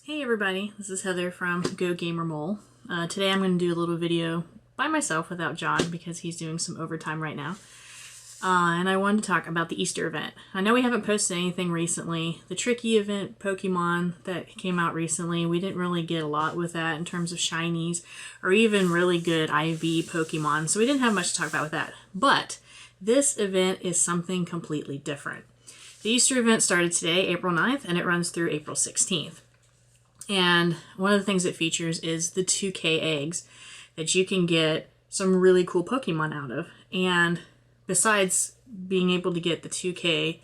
Hey everybody, this is Heather from GoGamerMole. Today I'm going to do a little video by myself without John because he's doing some overtime right now. And I wanted to talk about the Easter event. I know we haven't posted anything recently. The Tricky event Pokemon that came out recently, we didn't really get a lot with that in terms of shinies or even really good IV Pokemon, so we didn't have much to talk about with that. But this event is something completely different. The Easter event started today, April 9th, and it runs through April 16th. And one of the things it features is the 2K eggs that you can get some really cool Pokemon out of. And besides being able to get the 2K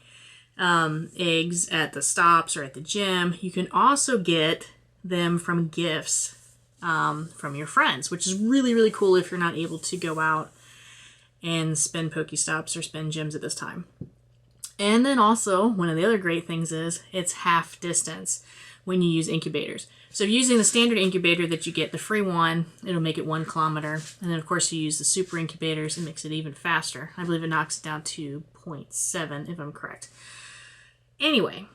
eggs at the stops or at the gym, you can also get them from gifts from your friends, which is really, really cool if you're not able to go out and spend Pokestops or spend gyms at this time. And then also, one of the other great things is it's half distance when you use incubators. So if you're using the standard incubator that you get, the free one, it'll make it 1 kilometer. And then of course you use the super incubators, it makes it even faster. I believe it knocks it down to 0.7 if I'm correct. Anyway,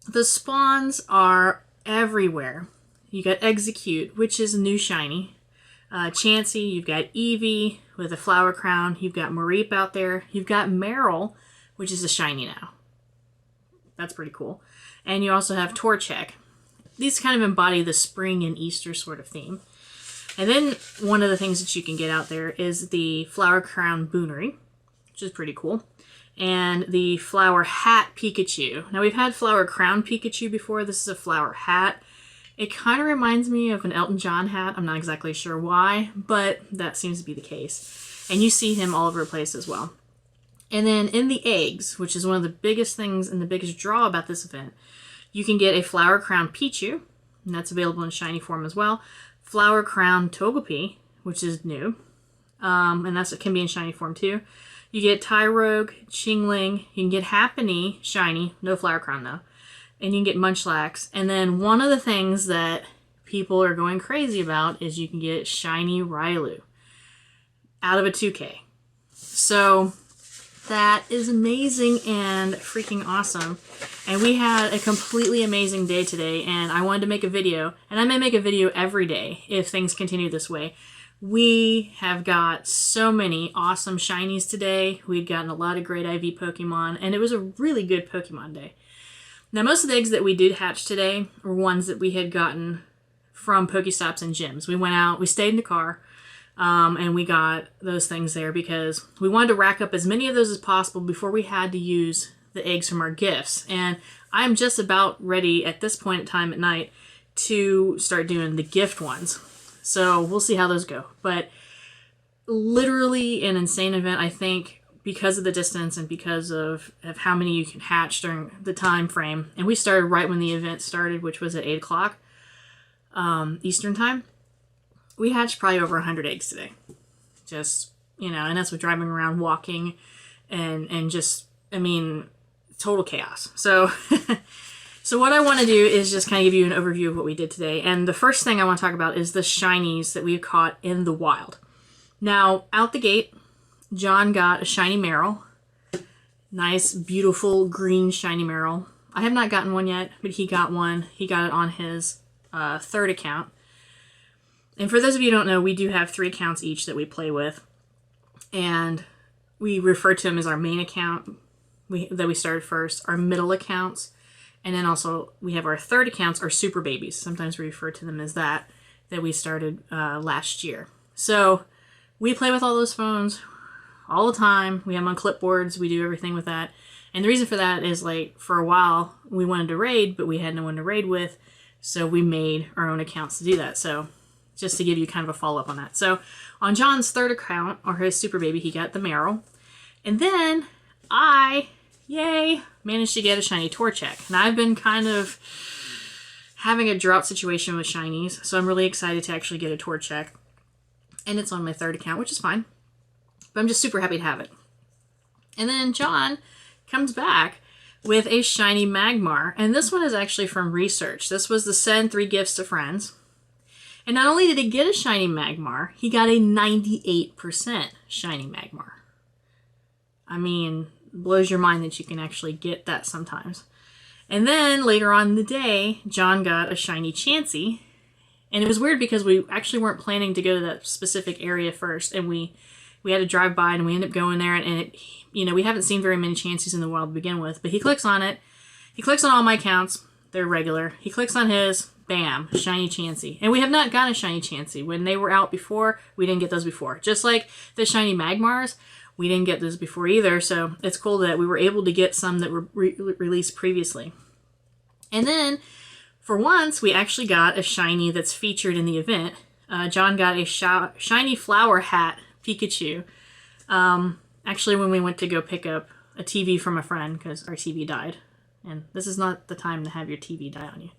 the spawns are everywhere. You got Execute, which is a new shiny. Chansey, you've got Eevee with a flower crown. You've got Mareep out there. You've got Meryl, which is a shiny now. That's pretty cool. And you also have Torchic. These kind of embody the spring and Easter sort of theme. And then one of the things that you can get out there is the Flower Crown Boonery, which is pretty cool. And the Flower Hat Pikachu. Now we've had Flower Crown Pikachu before. This is a Flower Hat. It kind of reminds me of an Elton John hat. I'm not exactly sure why, but that seems to be the case. And you see him all over the place as well. And then in the eggs, which is one of the biggest things and the biggest draw about this event, you can get a Flower Crown Pichu, and that's available in shiny form as well. Flower Crown Togepi, which is new, and it can be in shiny form too. You get Tyrogue, Chingling, you can get Happiny shiny, no Flower Crown though, and you can get Munchlax. And then one of the things that people are going crazy about is you can get shiny Riolu out of a 2K. So that is amazing and freaking awesome. And we had a completely amazing day today, and I wanted to make a video, and I may make a video every day if things continue this way. We have got so many awesome shinies today. We'd gotten a lot of great IV Pokemon, and it was a really good Pokemon day. Now, most of the eggs that we did hatch today were ones that we had gotten from Pokestops and gyms. We went out, we stayed in the car, and we got those things there because we wanted to rack up as many of those as possible before we had to use the eggs from our gifts. And I'm just about ready at this point in time at night to start doing the gift ones. So we'll see how those go. But literally an insane event, I think, because of the distance and because of how many you can hatch during the time frame. And we started right when the event started, which was at 8 o'clock Eastern time. We hatched probably over 100 eggs today. Just, and that's with driving around, walking, and just, total chaos. So, so what I want to do is just kind of give you an overview of what we did today. And the first thing I want to talk about is the shinies that we've caught in the wild. Now, out the gate, John got a shiny Meryl. Nice, beautiful, green shiny Meryl. I have not gotten one yet, but he got one. He got it on his third account. And for those of you who don't know, we do have 3 accounts each that we play with. And we refer to them as our main account that we started first, our middle accounts, and then also we have our third accounts, our super babies. Sometimes we refer to them as that we started last year. So we play with all those phones all the time. We have them on clipboards. We do everything with that. And the reason for that is, for a while, we wanted to raid, but we had no one to raid with. So we made our own accounts to do that. So just to give you kind of a follow-up on that. So on John's third account, or his super baby, he got the Meryl. And then I, managed to get a shiny Torchic. And I've been kind of having a drought situation with shinies, so I'm really excited to actually get a Torchic. And it's on my third account, which is fine. But I'm just super happy to have it. And then John comes back with a shiny Magmar. And this one is actually from research. This was the send 3 gifts to friends. And not only did he get a shiny Magmar, he got a 98% shiny Magmar. Blows your mind that you can actually get that sometimes. And then later on in the day, John got a shiny Chansey. And it was weird because we actually weren't planning to go to that specific area first. And we had to drive by and we ended up going there. And it, you know, we haven't seen very many Chanseys in the wild to begin with. But he clicks on it. He clicks on all my accounts. They're regular. He clicks on his. Bam. Shiny Chansey. And we have not gotten a shiny Chansey. When they were out before, we didn't get those before. Just like the shiny Magmars, we didn't get those before either. So it's cool that we were able to get some that were released previously. And then, for once, we actually got a shiny that's featured in the event. John got a shiny flower hat Pikachu. Actually, when we went to go pick up a TV from a friend, because our TV died. And this is not the time to have your TV die on you.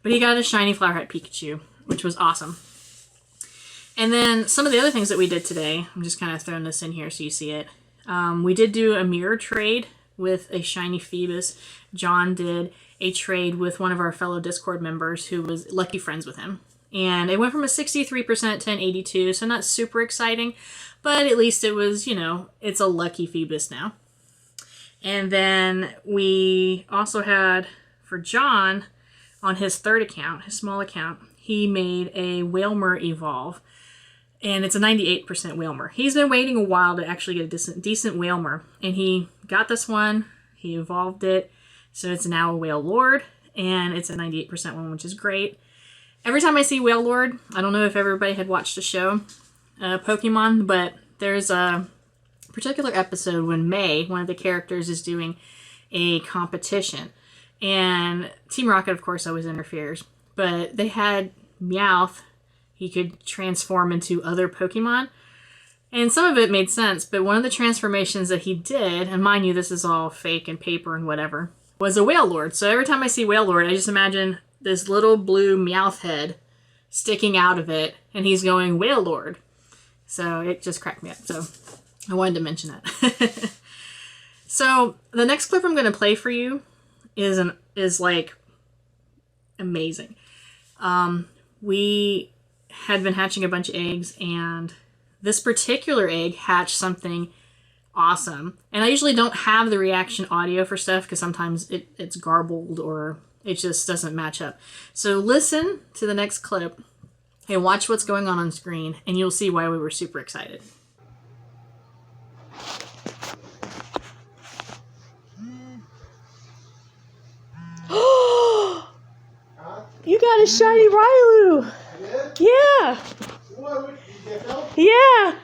But he got a shiny flower hat Pikachu, which was awesome. And then some of the other things that we did today, I'm just kind of throwing this in here so you see it. We did do a mirror trade with a shiny Phoebus. John did a trade with one of our fellow Discord members who was lucky friends with him. And it went from a 63% to an 82%, so not super exciting, but at least it was, you know, it's a lucky Phoebus now. And then we also had, for John, on his third account, his small account, he made a Wailmer evolve. And it's a 98% Wailmer. He's been waiting a while to actually get a decent Wailmer. And he got this one, he evolved it, so it's now a Wailord, and it's a 98% one, which is great. Every time I see Wailord, I don't know if everybody had watched the show, Pokemon, but there's a particular episode when May, one of the characters, is doing a competition. And Team Rocket, of course, always interferes. But they had Meowth. He could transform into other Pokemon. And some of it made sense, but one of the transformations that he did, and mind you, this is all fake and paper and whatever, was a Wailord. So every time I see Wailord, I just imagine this little blue Meowth head sticking out of it, and he's going, Wailord. So it just cracked me up. So I wanted to mention that. So the next clip I'm going to play for you is like amazing. We had been hatching a bunch of eggs, and this particular egg hatched something awesome. And I usually don't have the reaction audio for stuff because sometimes it's garbled or it just doesn't match up. So listen to the next clip and watch what's going on screen, and you'll see why we were super excited. You got a shiny Riolu! Yeah! Yeah!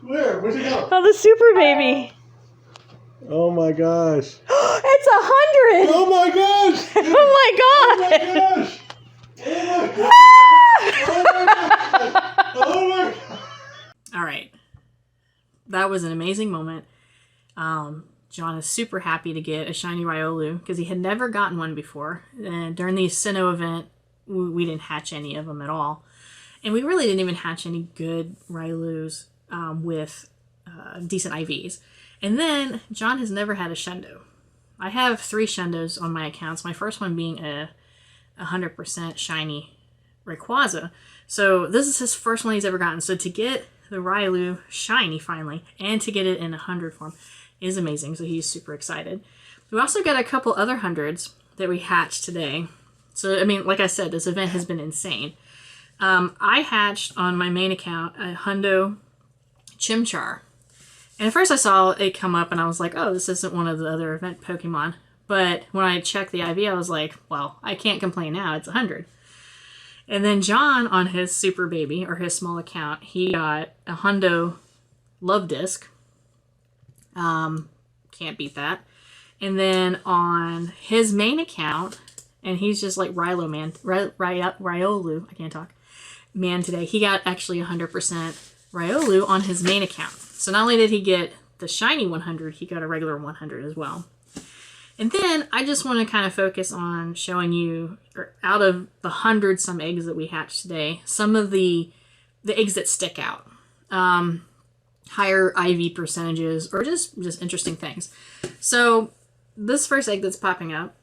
Where? Where'd it go? Oh, the super baby! Oh my gosh! It's 100! Oh my gosh! Oh my god! Oh my gosh! Oh my gosh! Oh my gosh! Alright. That was an amazing moment. John is super happy to get a shiny Riolu because he had never gotten one before. And during the Sinnoh event, we didn't hatch any of them at all. And we really didn't even hatch any good Riolus with decent IVs. And then John has never had a Shundo. I have 3 Shundos on my accounts, my first one being a 100% shiny Rayquaza. So this is his first one he's ever gotten. So to get the Riolu shiny finally, and to get it in 100 form, is amazing. So he's super excited. We also got a couple other hundreds that we hatched today. So, I mean, like I said, this event has been insane. I hatched on my main account a Hundo Chimchar. And at first I saw it come up and I was like, oh, this isn't one of the other event Pokemon. But when I checked the IV, I was like, well, I can't complain now. It's 100. And then John, on his super baby, or his small account, he got a Hundo Love Disc. Can't beat that. And then on his main account, and he's just like Riolu I can't talk, man today, he got actually 100% Riolu on his main account. So not only did he get the shiny 100, he got a regular 100 as well. And then I just want to kind of focus on showing you, out of the 100-some eggs that we hatched today, some of the eggs that stick out. Higher IV percentages, or just interesting things. So this first egg that's popping up,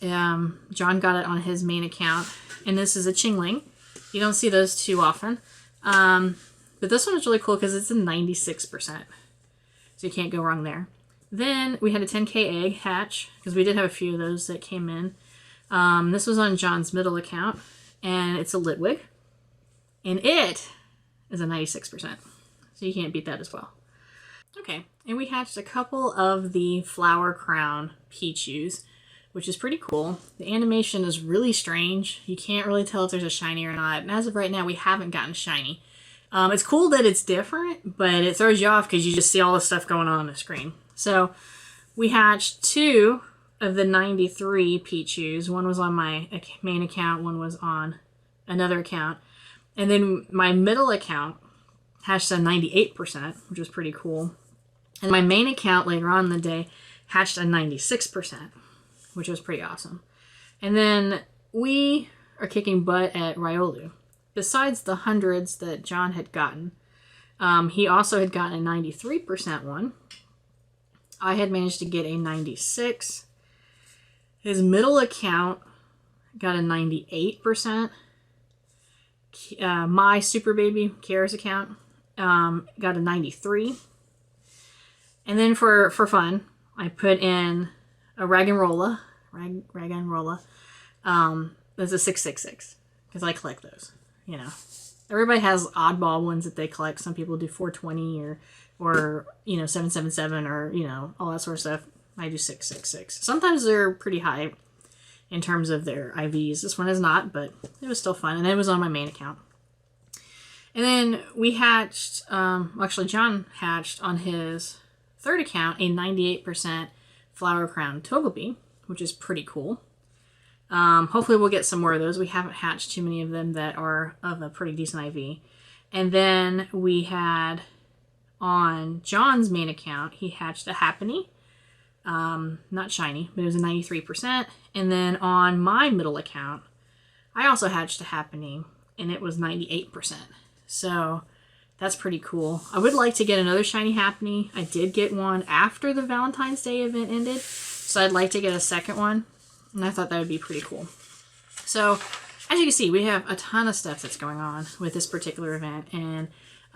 John got it on his main account, and this is a Chingling. You don't see those too often. But this one is really cool because it's a 96%. So you can't go wrong there. Then we had a 10K egg hatch, because we did have a few of those that came in. This was on John's middle account, and it's a Litwig. And it is a 96%. So you can't beat that as well. Okay, and we hatched a couple of the Flower Crown Pichus, which is pretty cool. The animation is really strange. You can't really tell if there's a shiny or not. And as of right now, we haven't gotten a shiny. It's cool that it's different, but it throws you off because you just see all this stuff going on the screen. So we hatched 2 of the 93 Pichus. One was on my main account, one was on another account. And then my middle account hatched a 98%, which was pretty cool. And my main account later on in the day hatched a 96%, which was pretty awesome. And then we are kicking butt at Riolu. Besides the hundreds that John had gotten, he also had gotten a 93% one. I had managed to get a 96. His middle account got a 98%. My Super Baby Kara's account got a 93. And then for fun, I put in a Rag'n'Rolla. That's a 666 because I collect those. You know, everybody has oddball ones that they collect. Some people do 420 or 777 or all that sort of stuff. I do 666. Sometimes they're pretty high in terms of their IVs. This one is not, but it was still fun, and it was on my main account. And then we hatched. Actually, John hatched on his third account a 98% Flower Crown Togepi, which is pretty cool. Hopefully we'll get some more of those. We haven't hatched too many of them that are of a pretty decent IV. And then we had on John's main account, he hatched a Happiny. Not shiny, but it was a 93%. And then on my middle account, I also hatched a Happiny, and it was 98%. So that's pretty cool. I would like to get another shiny Happiny. I did get one after the Valentine's Day event ended, so I'd like to get a second one. And I thought that would be pretty cool. So, as you can see, we have a ton of stuff that's going on with this particular event. And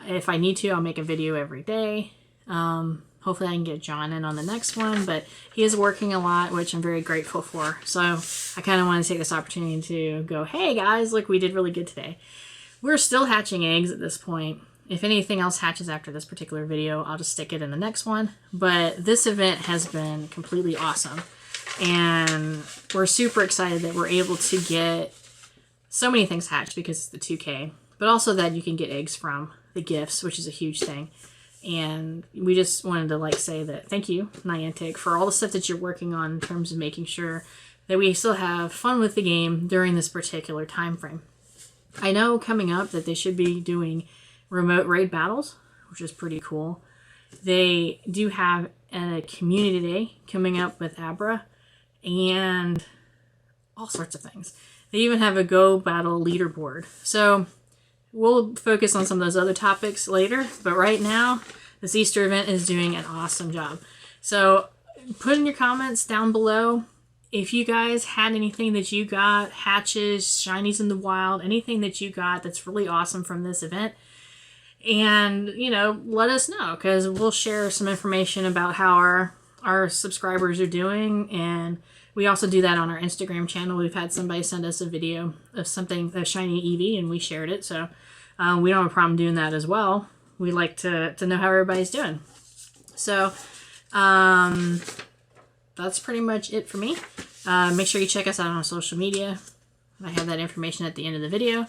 if I need to, I'll make a video every day. Hopefully I can get John in on the next one. But he is working a lot, which I'm very grateful for. So, I kind of want to take this opportunity to go, hey guys, look, we did really good today. We're still hatching eggs at this point. If anything else hatches after this particular video, I'll just stick it in the next one. But this event has been completely awesome. And we're super excited that we're able to get so many things hatched because it's the 2K, but also that you can get eggs from the gifts, which is a huge thing. And we just wanted to say that thank you, Niantic, for all the stuff that you're working on in terms of making sure that we still have fun with the game during this particular time frame. I know coming up that they should be doing remote raid battles, which is pretty cool. They do have a community day coming up with Abra and all sorts of things. They even have a Go Battle leaderboard. So we'll focus on some of those other topics later, but right now this Easter event is doing an awesome job. So put in your comments down below if you guys had anything that you got, hatches, shinies in the wild, anything that you got that's really awesome from this event. And, let us know, because we'll share some information about how our subscribers are doing. And we also do that on our Instagram channel. We've had somebody send us a video of something, a shiny Eevee, and we shared it. So we don't have a problem doing that as well. We like to know how everybody's doing. So that's pretty much it for me. Make sure you check us out on social media. I have that information at the end of the video.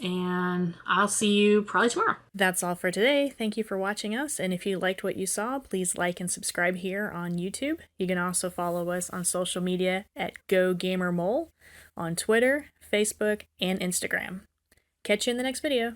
And I'll see you probably tomorrow. That's all for today. Thank you for watching us. And if you liked what you saw, please like and subscribe here on YouTube. You can also follow us on social media at GoGamerMole on Twitter, Facebook, and Instagram. Catch you in the next video.